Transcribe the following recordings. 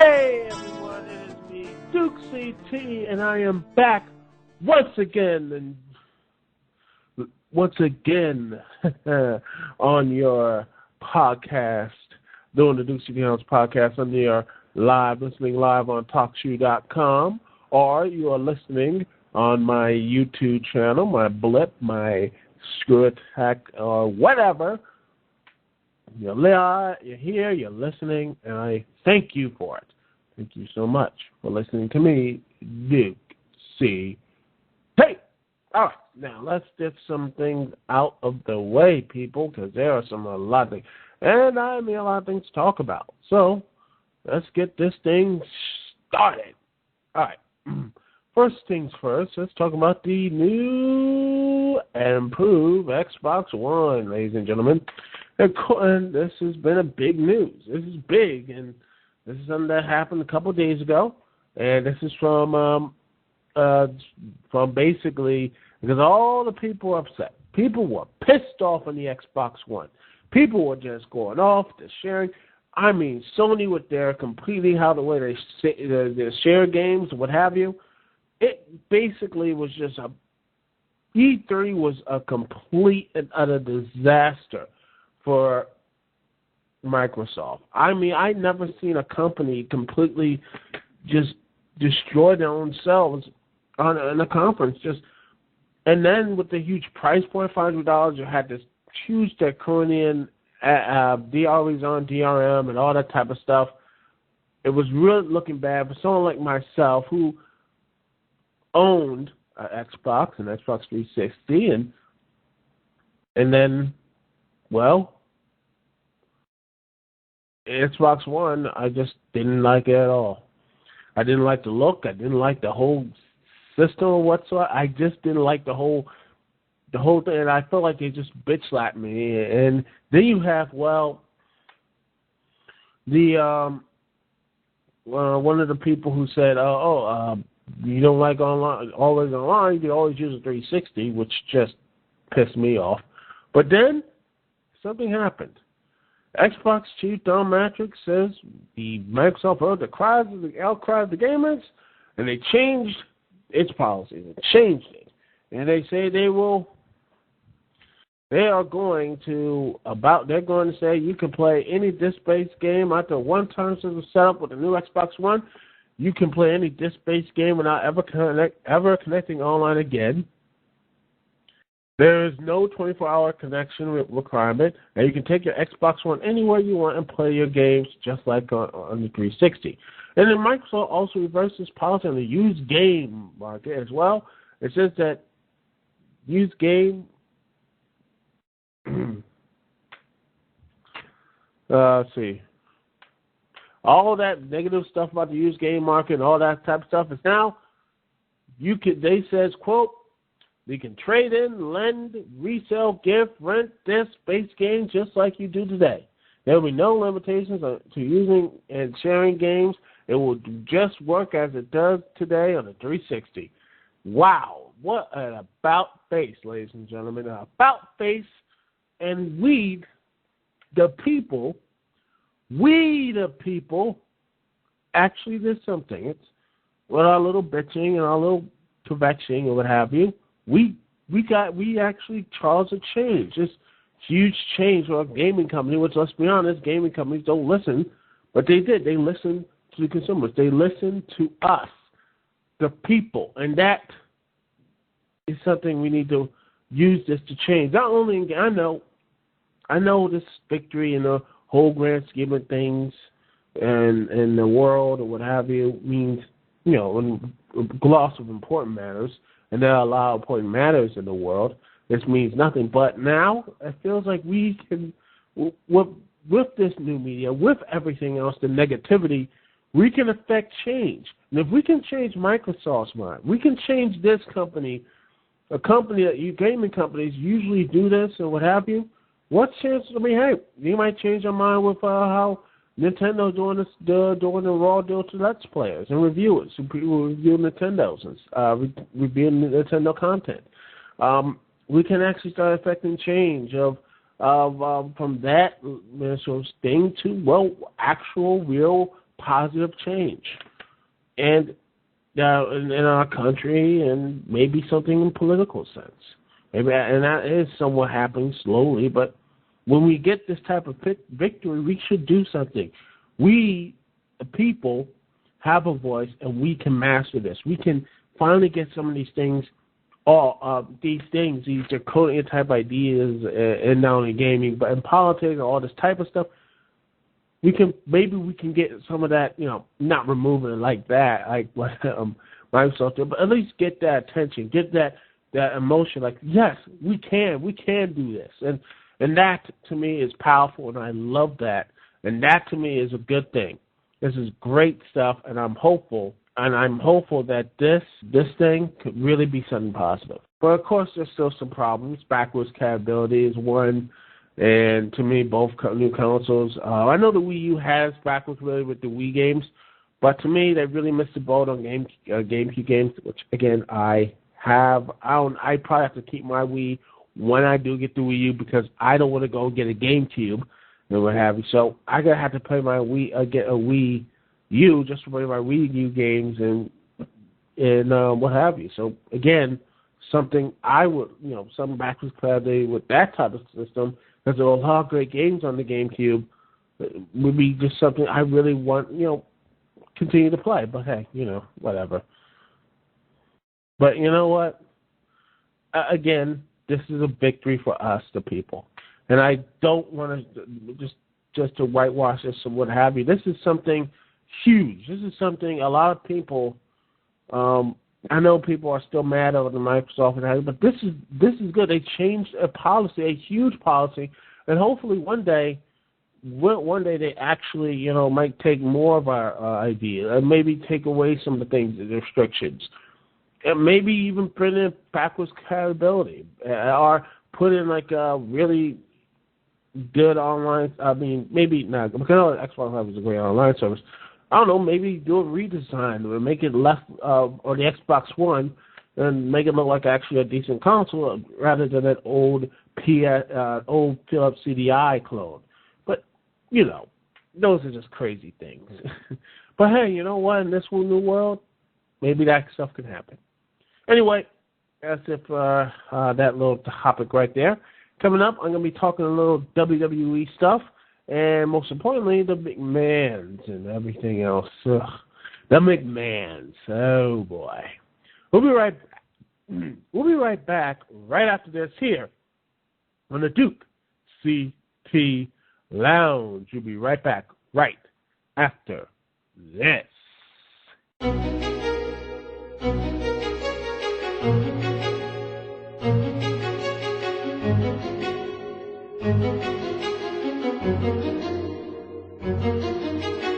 Hey everyone, it is me, Dukect, and I am back once again on your podcast, doing the Dukect Lounge podcast on your listening live on TalkShoe.com, or you are listening on my YouTube channel, my Blip, my Screw Attack, or whatever. You're here, you're listening, and I thank you for it. Thank you so much for listening to me, Duke C. Hey! All right, now let's get some things out of the way, people, because there are a lot of things. And I mean a lot of things to talk about. So let's get this thing started. All right. First things first, let's talk about the new and improved Xbox One, ladies and gentlemen. And this has been a big news. This is big, and this is something that happened a couple of days ago. And this is from basically because all the people were upset. People were pissed off on the Xbox One. People were just going off, they're sharing. I mean, Sony with their completely how the way they share games, what have you. It basically was just E3 was a complete and utter disaster for Microsoft. I mean, I've never seen a company completely just destroy their own selves in a conference. And then with the huge price point, $500, you had this huge draconian always on DRM and all that type of stuff. It was really looking bad for someone like myself who owned an Xbox and Xbox 360, and then, well, Xbox One, I just didn't like it at all. I didn't like the look. I didn't like the whole system or whatsoever. I just didn't like the whole thing, and I felt like they just bitch slapped me. And then you have, well, the one of the people who said, you don't like online, always online, you can always use a 360, which just pissed me off. But then something happened. Xbox chief Don Matrix says the Microsoft heard the outcry of the gamers, and they changed its policy. They changed it. And they say they're going to say you can play any disc-based game after one time system set up with the new Xbox One. You can play any disc-based game without ever connecting online again. There is no 24-hour connection requirement, and you can take your Xbox One anywhere you want and play your games just like on the 360. And then Microsoft also reversed this policy on the used game market as well. It says that used game let's see. All of that negative stuff about the used game market and all that type of stuff is now they says, quote, you can trade in, lend, resell, gift, rent, disc-based games just like you do today. There will be no limitations to using and sharing games. It will just work as it does today on the 360. Wow, what an about-face, ladies and gentlemen. An about-face, and we, the people, actually did something. It's with our little bitching and our little kvetching or what have you. We actually caused a change. This huge change for a gaming company, which, let's be honest, gaming companies don't listen, but they did. They listened to the consumers. They listened to us, the people, and that is something we need to use this to change. Not only, I know this victory in the whole grand scheme of things and the world or what have you means, in gloss of important matters, and there are a lot of important matters in the world. This means nothing. But now it feels like we can, with this new media, with everything else, the negativity, we can affect change. And if we can change Microsoft's mind, we can change this company, a company that gaming companies usually do this and what have you. What chance? Hey, you might change your mind with how Nintendo doing the raw deal to Let's Players and reviewers who review Nintendo's and reviewing Nintendo content. We can actually start affecting change from that thing to actual real positive change. And in our country, and maybe something in political sense. Maybe, and that is somewhat happening slowly, but when we get this type of victory, we should do something. We, the people, have a voice, and we can master this. We can finally get some of these things, these draconian type ideas, and not only gaming, but in politics and all this type of stuff. Maybe we can get some of that, not removing it like that, like what Microsoft did, but at least get that attention, get that emotion. Like, yes, we can do this, and that to me is powerful, and I love that, and that to me is a good thing. This is great stuff, and I'm hopeful that this thing could really be something positive. But of course, there's still some problems. Backwards compatibility is one. And to me, both new consoles. I know the Wii U has backwards compatibility with the Wii games, but to me, they really missed the boat on GameCube games, which again I have. I probably have to keep my Wii when I do get the Wii U because I don't want to go get a GameCube and what have you. So I gotta have to play my Wii, get a Wii U just to play my Wii U games and what have you. So again, something I would, some backwards compatibility with that type of system. Because there are a lot of great games on the GameCube, would be just something I really want, continue to play. But hey, whatever. But you know what? Again, this is a victory for us, the people. And I don't want to just to whitewash this or what have you. This is something huge. This is something a lot of people. I know people are still mad over the Microsoft, but this is good. They changed a policy, a huge policy, and hopefully one day they actually, might take more of our ideas and maybe take away some of the things, the restrictions, and maybe even put in backwards compatibility or put in like a really good online. I mean, maybe not because Xbox Live is a great online service. I don't know, maybe do a redesign or make it less, or the Xbox One, and make it look like actually a decent console rather than that old Philips CDI clone. But, those are just crazy things. But hey, you know what? In this whole new world, maybe that stuff can happen. Anyway, that's it for that little topic right there. Coming up, I'm going to be talking a little WWE stuff. And most importantly, the McMahons and everything else. Ugh. The McMahons. Oh, boy. We'll be right back. We'll be right back right after this here on the Dukect Lounge. We'll be right back right after this.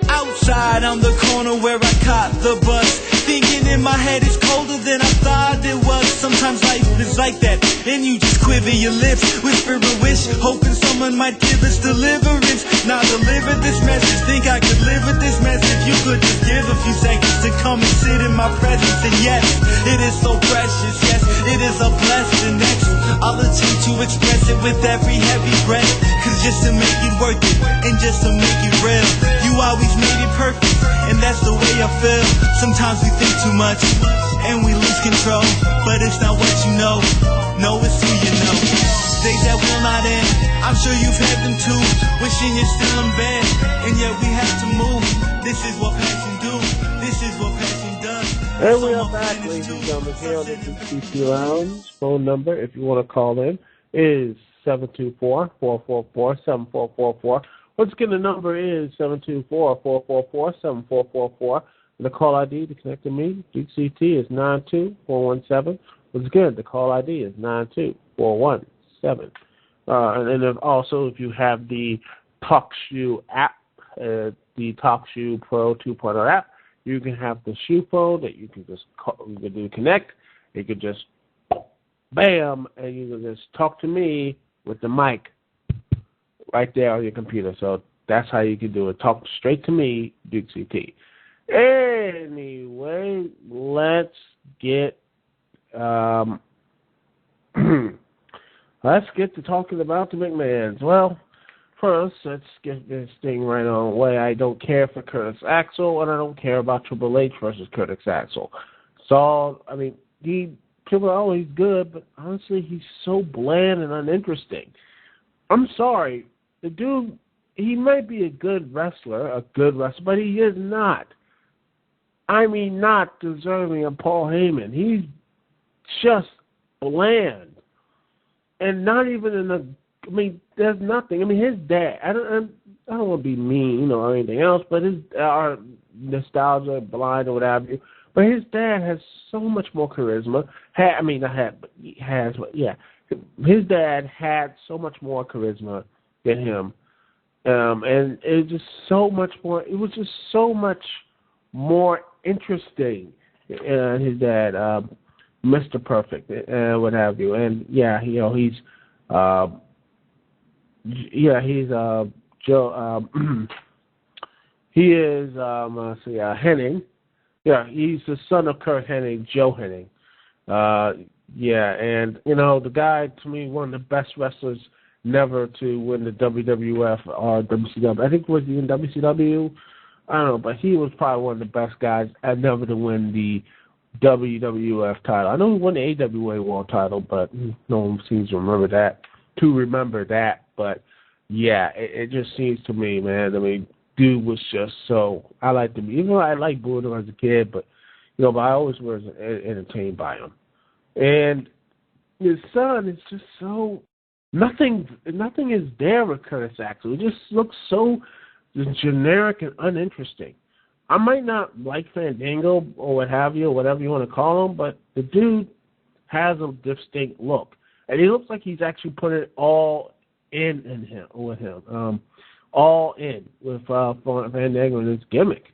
Outside on the corner where I caught the bus, thinking in my head it's colder than I thought it was. Sometimes life is like that, and you just quiver your lips, whisper a wish, hoping someone might give us deliverance. Now deliver this message, think I could live with this message. You could just give a few seconds to come and sit in my presence. And yes, it is so precious, yes, it is a blessing. Next, I'll attempt to express it with every heavy breath, cause just to make it worth it, and just to make it real, you always made it perfect, and that's the way I feel. Sometimes we think too much, and we lose control, but it's not what you know, no, it's who you know. Days that will not end, I'm sure you've had them too, wishing you're still in bed, and yet we have to move. This is what passion do, this is what passion does. And we are back, ladies and gentlemen, here on the Dukect Lounge. Phone number, if you want to call in, is 724-444-7444. Once again, the number is 724-444-7444. And the call ID to connect to me, Dukect, is 92417. Once again, the call ID is 92417. And then also, if you have the TalkShoe app, the TalkShoe Pro 2.0 app, you can have the shoe phone that you can just call, you can do connect. You can just bam, and you can just talk to me with the mic right there on your computer. So that's how you can do it. Talk straight to me, Dukect. Anyway, let's get to talking about the McMahons. Well, First, let's get this thing right on the way. I don't care for Curtis Axel, and I don't care about Triple H versus Curtis Axel. So, I mean, Triple H, he's good, but honestly, he's so bland and uninteresting. I'm sorry. The dude, he might be a good wrestler, but he is not. I mean, not deserving of Paul Heyman. He's just bland. And not even in a, I mean, there's nothing. I mean, his dad, I don't want to be mean, or anything else, but his, our nostalgia, blind, or whatever, but his dad has so much more charisma. His dad had so much more charisma than him. And it was just so much more, interesting, his dad, Mr. Perfect, what have you. And yeah, he's Joe. He is Hennig. Yeah, he's the son of Kurt Hennig, Joe Hennig. And the guy, to me, one of the best wrestlers never to win the WWF or WCW. I think it was even WCW. I don't know, but he was probably one of the best guys never to win the WWF title. I know he won the AWA World title, but no one seems to remember that. But yeah, it just seems to me, man. I mean, dude was just so. I like to be, even though I liked booing him as a kid, but but I always was entertained by him. And his son is just so nothing is there with Curtis Axel. It just looks so generic and uninteresting. I might not like Fandango or what have you, or whatever you want to call him, but the dude has a distinct look. And he looks like he's actually put it all in him, all in with Fandango and his gimmick.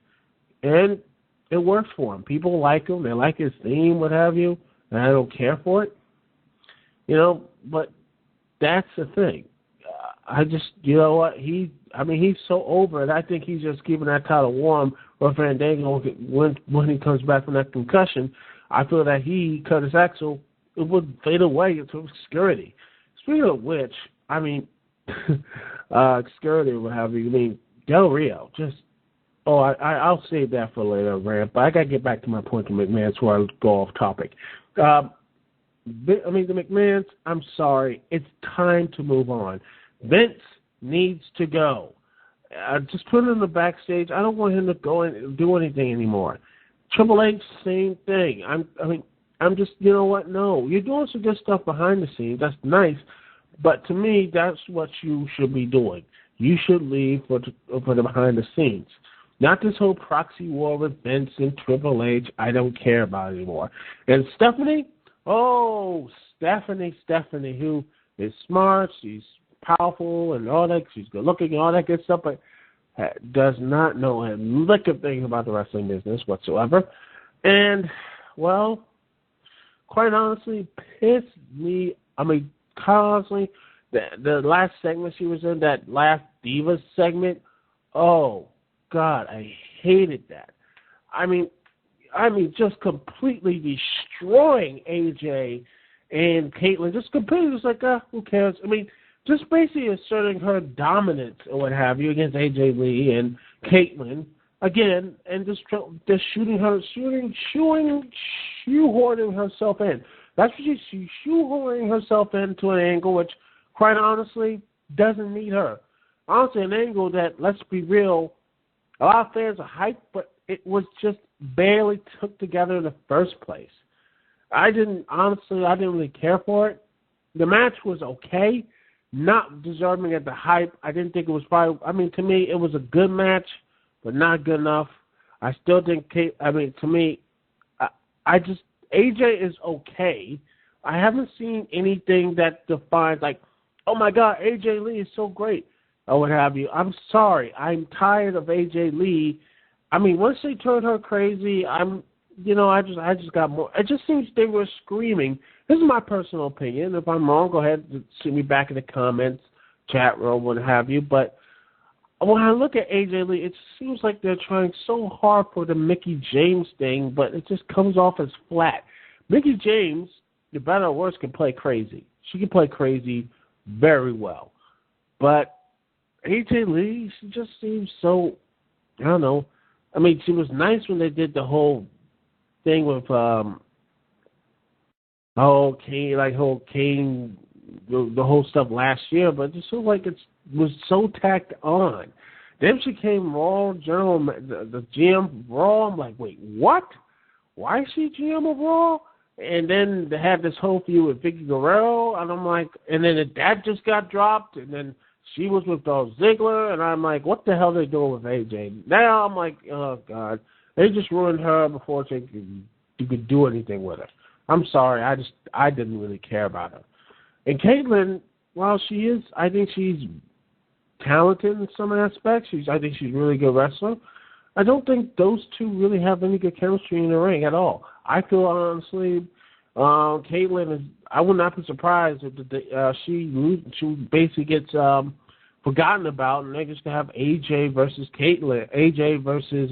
And it works for him. People like him. They like his theme, what have you, and I don't care for it. But that's the thing. I just, he's so over it. I think he's just keeping that title warm for Fandango when he comes back from that concussion. I feel that Curtis Axel, it would fade away into obscurity. Speaking of which, obscurity or what have you. I mean, Del Rio, I'll save that for later, rant, but I got to get back to my point to McMahon before I go off topic. The McMahons, I'm sorry, it's time to move on. Vince needs to go. Just put him in the backstage. I don't want him to go and do anything anymore. Triple H, same thing. I'm just, you know what? No, you're doing some good stuff behind the scenes. That's nice, but to me, that's what you should be doing. You should leave for the behind the scenes. Not this whole proxy war with Vince and Triple H. I don't care about it anymore. And Stephanie, Stephanie, who is smart, she's powerful and all that, she's good looking and all that good stuff, but does not know a lick of things about the wrestling business whatsoever. And, well, quite honestly, pissed me. Constantly, the last segment she was in, that last Divas segment, oh, God, I hated that. Just completely destroying AJ and Caitlyn. Just completely, just like, who cares? Just basically asserting her dominance or what have you against AJ Lee and Caitlyn again, and just shoehorning herself in. That's what she's shoehorning herself into an angle which, quite honestly, doesn't need her. Honestly, an angle that, let's be real, a lot of fans are hyped, but it was just barely took together in the first place. I didn't really care for it. The match was okay, not deserving of the hype. I didn't think it was probably, to me, it was a good match, but not good enough. I still think, to me, AJ is okay. I haven't seen anything that defines, like, oh my God, AJ Lee is so great, or what have you. I'm sorry. I'm tired of AJ Lee. Once they turned her crazy, I just got more. It just seems they were screaming. This is my personal opinion. If I'm wrong, go ahead and see me back in the comments, chat room, what have you. But when I look at AJ Lee, it seems like they're trying so hard for the Mickie James thing, but it just comes off as flat. Mickie James, the better or worse, can play crazy. She can play crazy very well. But AJ Lee, she just seems so, I don't know. I mean, she was nice when they did the whole thing with the whole Kane, the whole stuff last year, but it just feels like it was so tacked on. Then she came Raw, the GM Raw. I'm like, wait, what? Why is she GM of Raw? And then they had this whole feud with Vicky Guerrero, and I'm like, and then that just got dropped, and then she was with Dolph Ziggler, and I'm like, what the hell are they doing with AJ? Now I'm like, oh, God. They just ruined her before you could do anything with her. I'm sorry. I didn't really care about her. And Caitlyn, while I think she's talented in some aspects. I think she's a really good wrestler. I don't think those two really have any good chemistry in the ring at all. I feel, honestly, Caitlyn is, I would not be surprised if she basically gets forgotten about, and they're just going to have AJ versus Caitlyn, AJ versus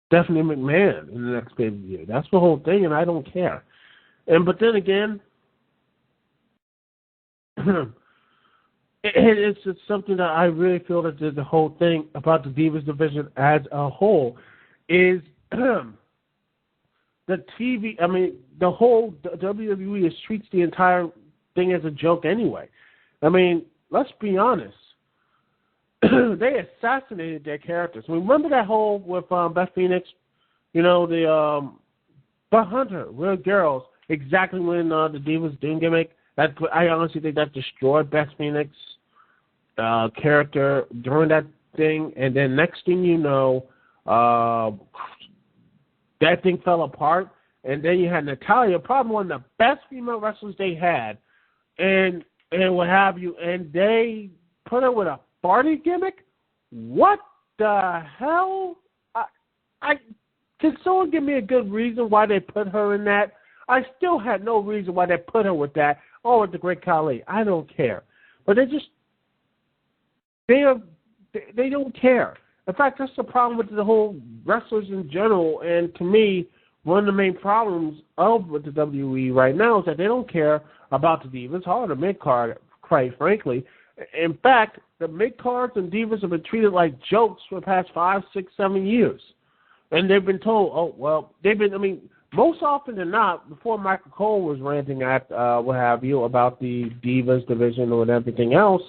Stephanie McMahon in the next pay-per-view. That's the whole thing, and I don't care. But then again, it's just something that I really feel that the whole thing about the Divas division as a whole is the TV. I mean, the whole WWE treats the entire thing as a joke anyway. I mean, let's be honest. They assassinated their characters. Remember that whole with Beth Phoenix, the Hunter, real girls, exactly when the Divas Doom gimmick. I honestly think that destroyed Beth Phoenix character during that thing, and then next thing you know, that thing fell apart, and then you had Natalya, probably one of the best female wrestlers they had, and what have you, and they put her with a party gimmick? What the hell? Can someone give me a good reason why they put her in that? I still had no reason why they put her with that. Or with the Great Khali. I don't care. But they don't care. In fact, that's the problem with the whole wrestlers in general. And to me, one of the main problems with the WWE right now is that they don't care about the Divas or the mid-card, quite frankly. In fact, the mid-cards and Divas have been treated like jokes for the past 5, 6, 7 years. And they've been told, most often than not, before Michael Cole was ranting at what have you about the Divas division and everything else,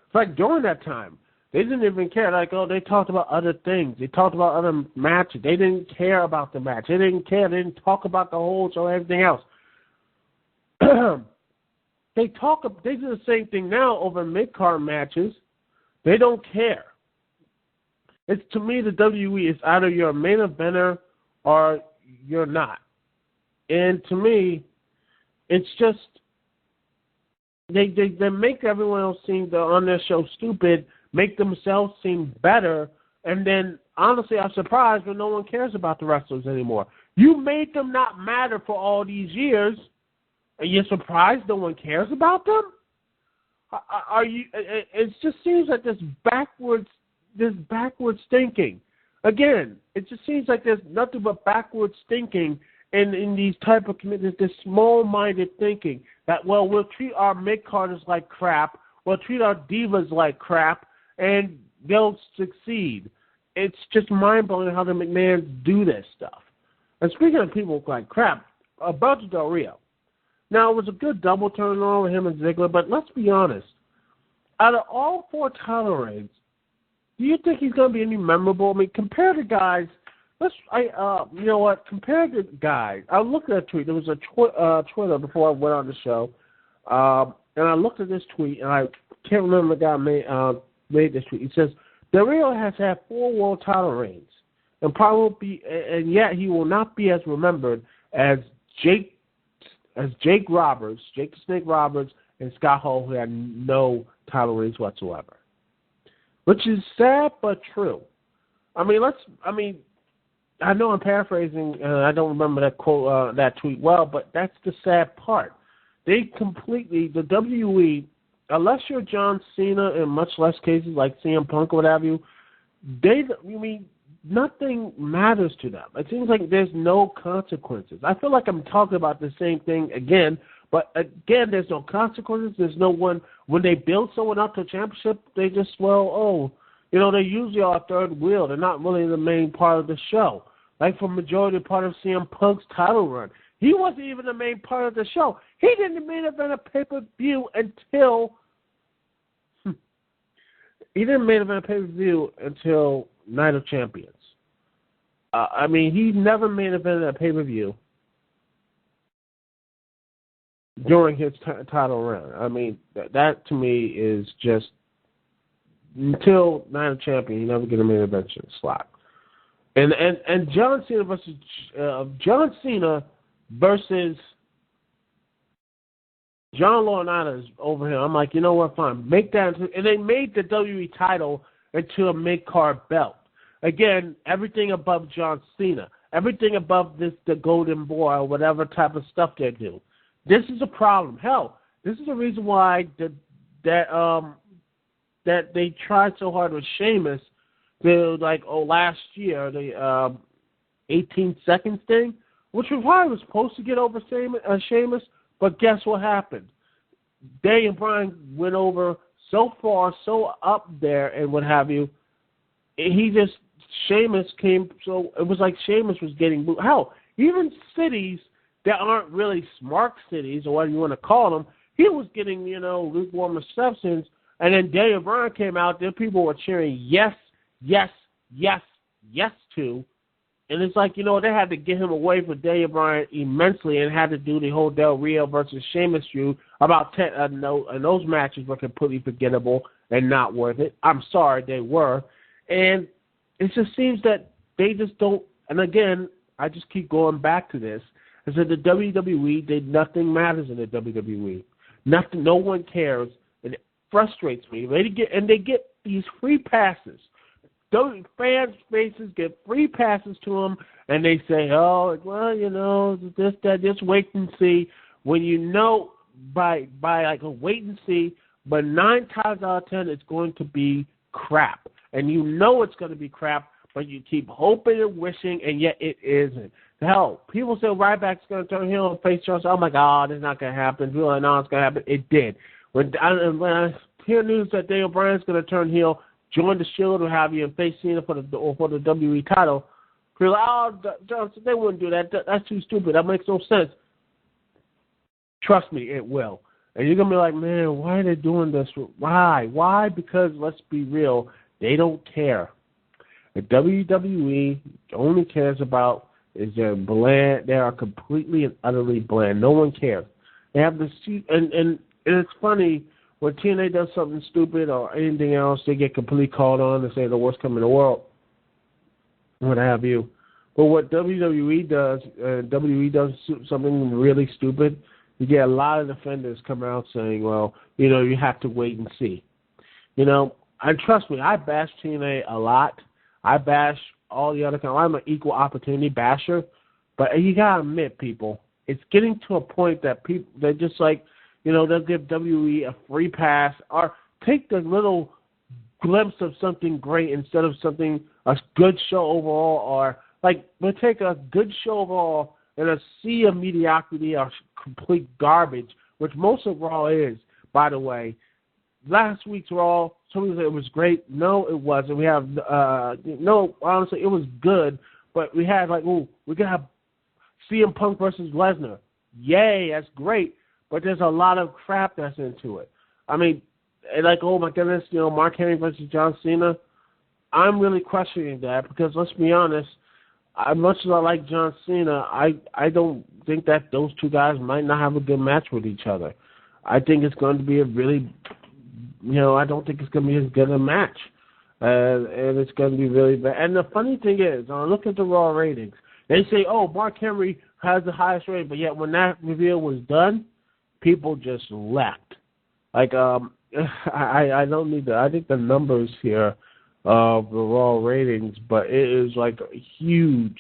it's like during that time, they didn't even care. Like, they talked about other things. They talked about other matches. They didn't care about the match. They didn't care. They didn't talk about the holds or everything else. They do the same thing now over mid-card matches. They don't care. It's, to me, the WWE is either you're a main eventer or you're not. And to me, it's just they make everyone else seem on their show stupid, make themselves seem better, and then honestly, I'm surprised when no one cares about the wrestlers anymore. You made them not matter for all these years, and you're surprised no one cares about them? Are you? It just seems like this backwards thinking. Again, it just seems like there's nothing but backwards thinking in these type of commitments, this small-minded thinking that, well, we'll treat our mid-carders like crap, we'll treat our divas like crap, and they'll succeed. It's just mind-blowing how the McMahons do this stuff. And speaking of people like crap, Alberto Del Rio. Now, it was a good double turn on with him and Ziggler, but let's be honest. Out of all 4 title reigns, do you think he's going to be any memorable? I mean, compare the guys. Compare the guys. I looked at a tweet. There was a Twitter before I went on the show, and I looked at this tweet, and I can't remember the guy made this tweet. He says, Del Rio has had 4 world title reigns, and yet he will not be as remembered as Jake Roberts, Jake the Snake Roberts, and Scott Hall, who had no title reigns whatsoever. Which is sad but true. I know I'm paraphrasing, I don't remember that quote, that tweet well, but that's the sad part. The WWE, unless you're John Cena in much less cases like CM Punk or what have you, nothing matters to them. It seems like there's no consequences. I feel like I'm talking about the same thing again, But again, there's no consequences. There's no one. When they build someone up to a championship, they just, they're usually our third wheel. They're not really the main part of the show. Like for majority part of CM Punk's title run, he wasn't even the main part of the show. He didn't main event a pay-per-view until Night of Champions. He never main evented a pay-per-view during his title run. That to me is just, until Night of Champions, you never get a main event slot. And John Cena versus John Laurinaitis over here. I'm like, you know what? Fine, make that. And they made the WWE title into a mid-card belt. Again, everything above John Cena, everything above the Golden Boy or whatever type of stuff they do. This is a problem. Hell, this is the reason why that they tried so hard with Sheamus. Last year, the 18 seconds thing, which was probably was supposed to get over Sheamus, but guess what happened? Daniel Bryan went over so far, so up there, and what have you. Sheamus came, so it was like Sheamus was getting booed. Hell, even cities that aren't really smart cities, or whatever you want to call them, he was getting, lukewarm receptions, and then Daniel Bryan came out there, people were cheering yes, yes, yes, yes to, and it's like, they had to get him away from Daniel Bryan immensely and had to do the whole Del Rio versus Sheamus feud. About 10, and those matches were completely forgettable and not worth it. I'm sorry, they were. And it just seems that they just don't, and again, I just keep going back to this, is that the WWE, nothing matters in the WWE. Nothing, no one cares, and it frustrates me. They get these free passes. Those fans' faces get free passes to them, and they say, this, that, just wait and see. When by like a wait and see, but 9 times out of 10, it's going to be crap. And it's going to be crap, but you keep hoping and wishing, and yet it isn't. Hell, people say Ryback's going to turn heel and face Johnson. I'm like, this is not going to happen. People are like, no, it's going to happen. It did. When I hear news that Daniel Bryan's going to turn heel, join the Shield or have you, and face Cena for the WWE title, people are like, Johnson, they wouldn't do that. That's too stupid. That makes no sense. Trust me, it will. And you're going to be like, man, why are they doing this? Why? Why? Because, let's be real, they don't care. The WWE only cares about is they're bland. They are completely and utterly bland. No one cares. They have this, and it's funny, when TNA does something stupid or anything else, they get completely called on and say the worst come in the world, what have you. But what WWE does, something really stupid, you get a lot of defenders come out saying, well, you have to wait and see. And trust me, I bash TNA a lot. I bash all the other I'm an equal opportunity basher. But you got to admit, people, it's getting to a point that people, they're just like, they'll give WWE a free pass or take the little glimpse of something great instead of a good show overall, or they'll take a good show overall and a sea of mediocrity or complete garbage, which most of Raw is, by the way. Last week's Raw, somebody said it was great. No, it wasn't. We have, honestly, it was good, but we had we could have CM Punk versus Lesnar. Yay, that's great. But there's a lot of crap that's into it. Oh my goodness, Mark Henry versus John Cena. I'm really questioning that because let's be honest, as much as I like John Cena, I don't think that those two guys might not have a good match with each other. I think it's going to be a really, I don't think it's going to be as good a match. And it's going to be really bad. And the funny thing is, I look at the Raw ratings. They say, Mark Henry has the highest rating, but yet when that reveal was done, people just left. I don't need I think the numbers here of the Raw ratings, but it is like a huge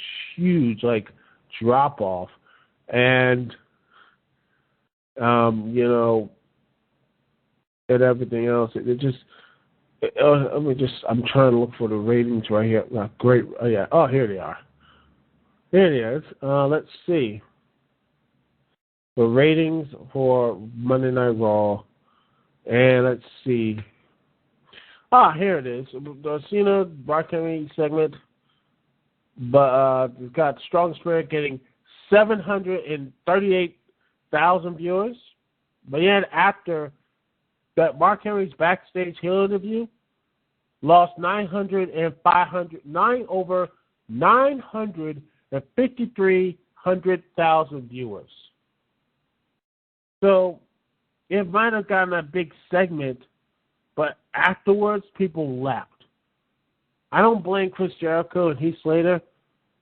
drop off, and and everything else. I'm trying to look for the ratings right here. Great. Here they are. Here it is. Let's see. the ratings for Monday Night Raw. And let's see. Here it is. The Cena Mark Henry segment. But it's got Strong Spirit getting 738,000 viewers. But yet after that Mark Henry's backstage heel interview, lost over 953,000 viewers. So it might have gotten a big segment, but afterwards people left. I don't blame Chris Jericho and Heath Slater.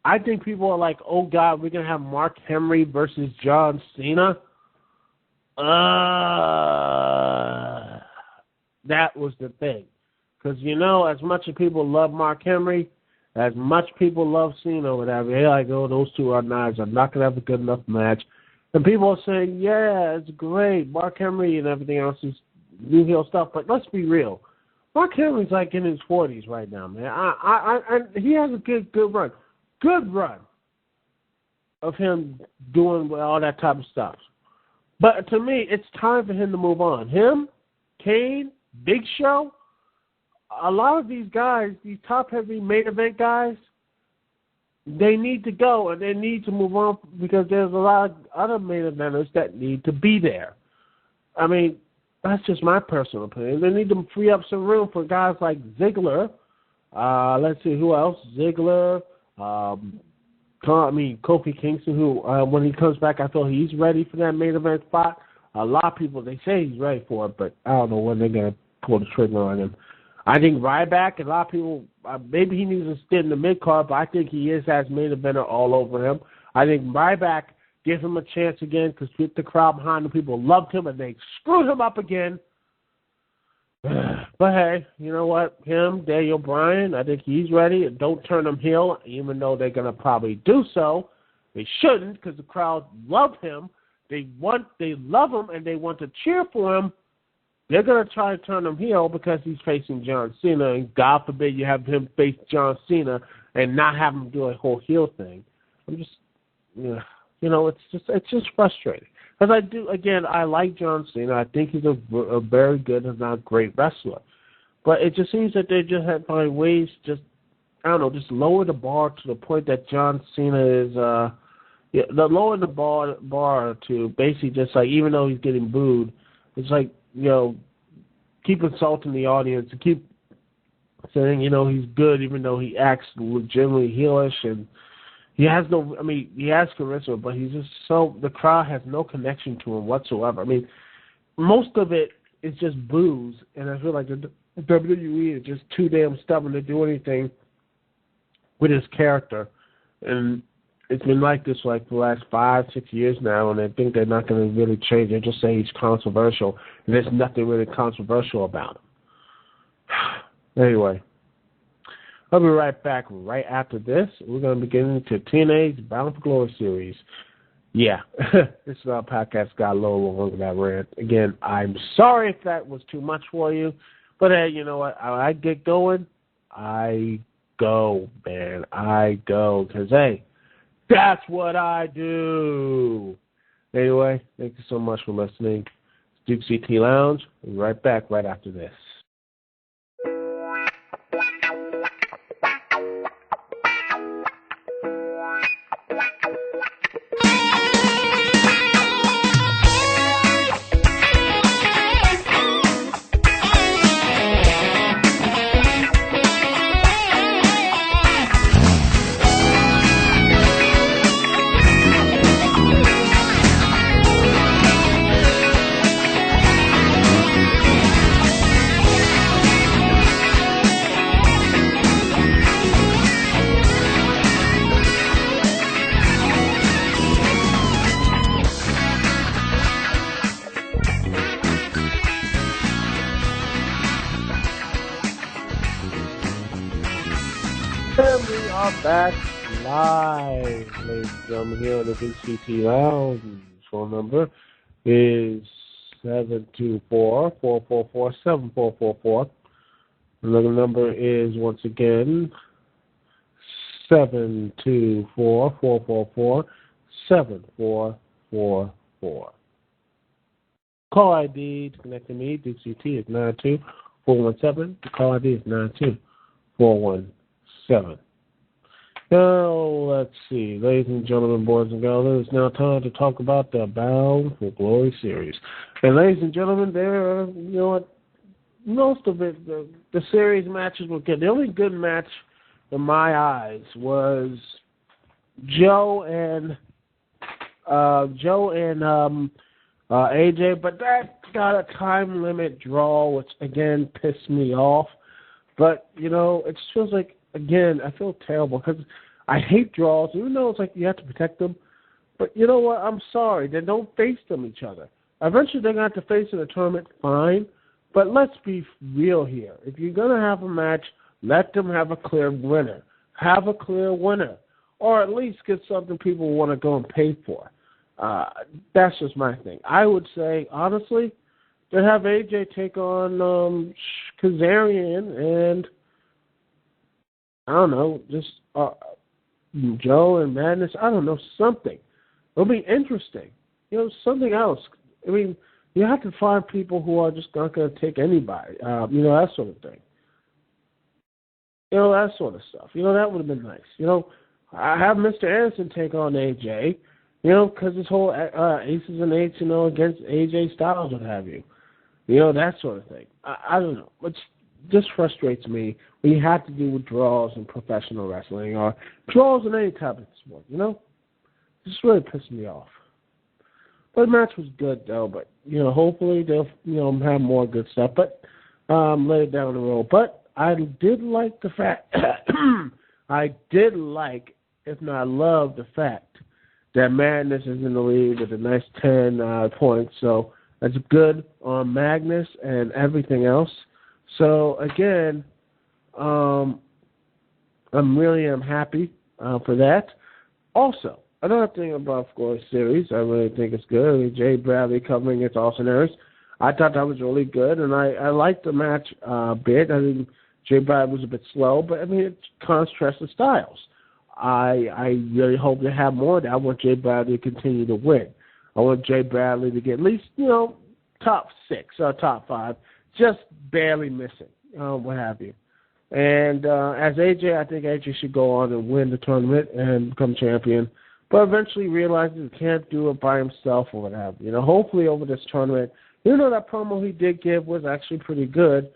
I think people are like, oh God, we're going to have Mark Henry versus John Cena. That was the thing. Because, as much as people love Mark Henry, as much people love Cena or whatever, they're like, oh, those two are not going to have a good enough match. And people are saying, yeah, it's great. Mark Henry and everything else is new heel stuff. But let's be real. Mark Henry's like in his 40s right now, man. He has a good run. Good run of him doing all that type of stuff. But to me, it's time for him to move on. Him, Kane, Big Show, a lot of these guys, these top-heavy main event guys, they need to go and they need to move on because there's a lot of other main eventers that need to be there. I mean, that's just my personal opinion. They need to free up some room for guys like Ziggler. Let's see, who else? Ziggler. Kofi Kingston, who, when he comes back, I feel he's ready for that main event spot. A lot of people, they say he's ready for it, but I don't know when they're going to pull the trigger on him. I think Ryback, a lot of people, maybe he needs to stay in the mid-card, but I think he is as main eventer all over him. I think Ryback, give him a chance again because with the crowd behind him, people loved him, and they screwed him up again. But hey, you know what? Him, Daniel Bryan, I think he's ready. Don't turn him heel, even though they're going to probably do so. They shouldn't because the crowd love him. They love him, and they want to cheer for him. They're going to try to turn him heel because he's facing John Cena, and God forbid you have him face John Cena and not have him do a whole heel thing. I'm just, it's just frustrating. Because I like John Cena. I think he's a very good, if not great wrestler. But it just seems that they just have to find ways just lower the bar to the point that John Cena is, lower the bar to basically just like, even though he's getting booed, it's like, keep insulting the audience and keep saying, he's good even though he acts legitimately heelish and he has charisma, but he's just the crowd has no connection to him whatsoever. I mean, most of it is just boos, and I feel like the WWE is just too damn stubborn to do anything with his character. And it's been like this for the last 5-6 years now, and I think they're not going to really change. They just say he's controversial, and there's nothing really controversial about him. Anyway, I'll be right back right after this. We're going to be getting into TNA's Bound for Glory series. Yeah, this podcast got a little longer than that rant. Again, I'm sorry if that was too much for you, but hey, you know what? I get going, I go, man. I go, because hey, that's what I do. Anyway, thank you so much for listening. It's Dukect Lounge. We'll be right back right after this. And we are back live, ladies and gentlemen, here on the Dukect Lounge. Phone number is 724-444-7444. Another number is, once again, 724-444-7444. 4. Call ID to connect to me, DCT, is 92417. The call ID is 92417. Now, let's see. Ladies and gentlemen, boys and girls, it is now time to talk about the Bound for Glory series. And ladies and gentlemen, there are, you know what, most of it, the series matches were good. The only good match in my eyes was Joe and AJ, but that got a time limit draw, which again pissed me off. But you know, it just feels like, again, I feel terrible because I hate draws, even though it's like you have to protect them. But you know what? I'm sorry. They don't face them each other. Eventually, they're going to have to face in a tournament, fine. But let's be real here. If you're going to have a match, let them have a clear winner. Have a clear winner. Or at least get something people want to go and pay for. That's just my thing. I would say, honestly, to have AJ take on Kazarian and, I don't know, just Joe and Madness, I don't know, something. It'll be interesting. You know, something else. I mean, you have to find people who are just not going to take anybody. You know, that sort of thing. You know, that sort of stuff. You know, that would have been nice. You know, I have Mr. Anderson take on AJ, you know, because this whole aces and eights, you know, against AJ Styles, what have you. You know, that sort of thing. I don't know. It just frustrates me when you have to do with draws in professional wrestling or draws in any type of sport, you know? It just really pissed me off. But the match was good, though. But, you know, hopefully they'll, you know, have more good stuff. But later down the road. But I did like the fact, if not love, the fact that Madness is in the lead with a nice 10 points. So that's good on Magnus and everything else. So, again, I really am happy for that. Also, another thing about Glory Series, I really think it's good. I mean, Jay Bradley covering against Austin Aries. I thought that was really good, and I liked the match a bit. I mean, Jay Bradley was a bit slow, but, I mean, it contrasts the styles. I really hope they have more of that. I want Jay Bradley to continue to win. I want Jay Bradley to get at least, you know, top 6 or top 5, just barely missing, what have you. And as AJ, I think AJ should go on and win the tournament and become champion, but eventually realizes he can't do it by himself or what have you. You know, hopefully over this tournament, even though that promo he did give was actually pretty good,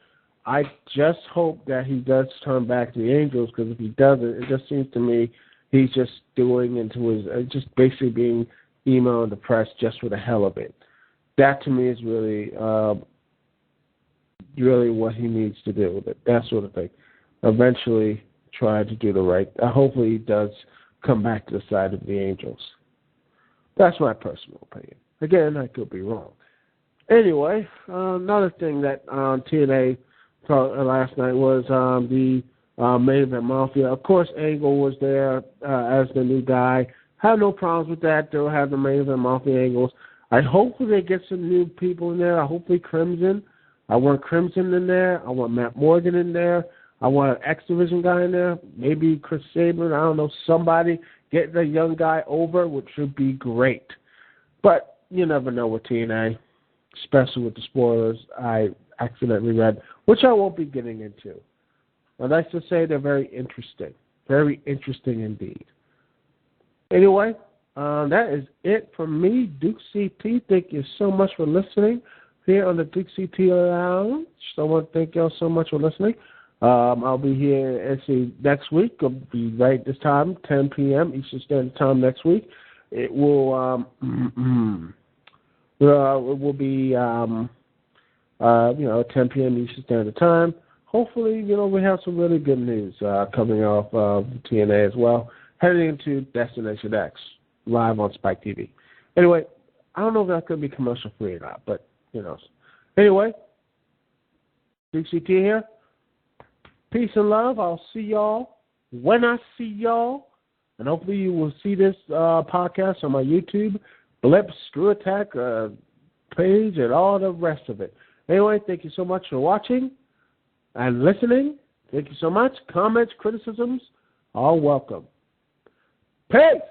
I just hope that he does turn back to the Angels, because if he doesn't, it just seems to me he's just doing into his, just basically being emo and depressed just for the hell of it. That to me is really, really what he needs to do, that sort of thing. Eventually try to do the right. Hopefully he does come back to the side of the Angels. That's my personal opinion. Again, I could be wrong. Anyway, another thing that TNA talked last night was the main event Mafia. Of course, Angle was there as the new guy. Had no problems with that. They'll have the main event Mafia Angles. I hope they get some new people in there. Hopefully Crimson. I want Crimson in there. I want Matt Morgan in there. I want an X Division guy in there. Maybe Chris Sabin. I don't know. Somebody get the young guy over, which would be great. But you never know with TNA, especially with the spoilers I accidentally read, which I won't be getting into. I'd like to say they're very interesting. Very interesting indeed. Anyway, that is it from me, Duke CT. Thank you so much for listening here on the Duke CT Lounge. I want to thank y'all so much for listening. I'll be here next week. I'll be right this time, 10 p.m. Eastern Standard Time next week. It will be 10 p.m. Eastern Standard Time. Hopefully, we have some really good news coming off of TNA as well, heading into Destination X live on Spike TV. Anyway, I don't know if that's going to be commercial free or not, but who knows. Anyway, Duke CT here. Peace and love. I'll see y'all when I see y'all. And hopefully you will see this podcast on my YouTube, Blip, Screw Attack page, and all the rest of it. Anyway, thank you so much for watching and listening. Thank you so much. Comments, criticisms, all welcome. Peace!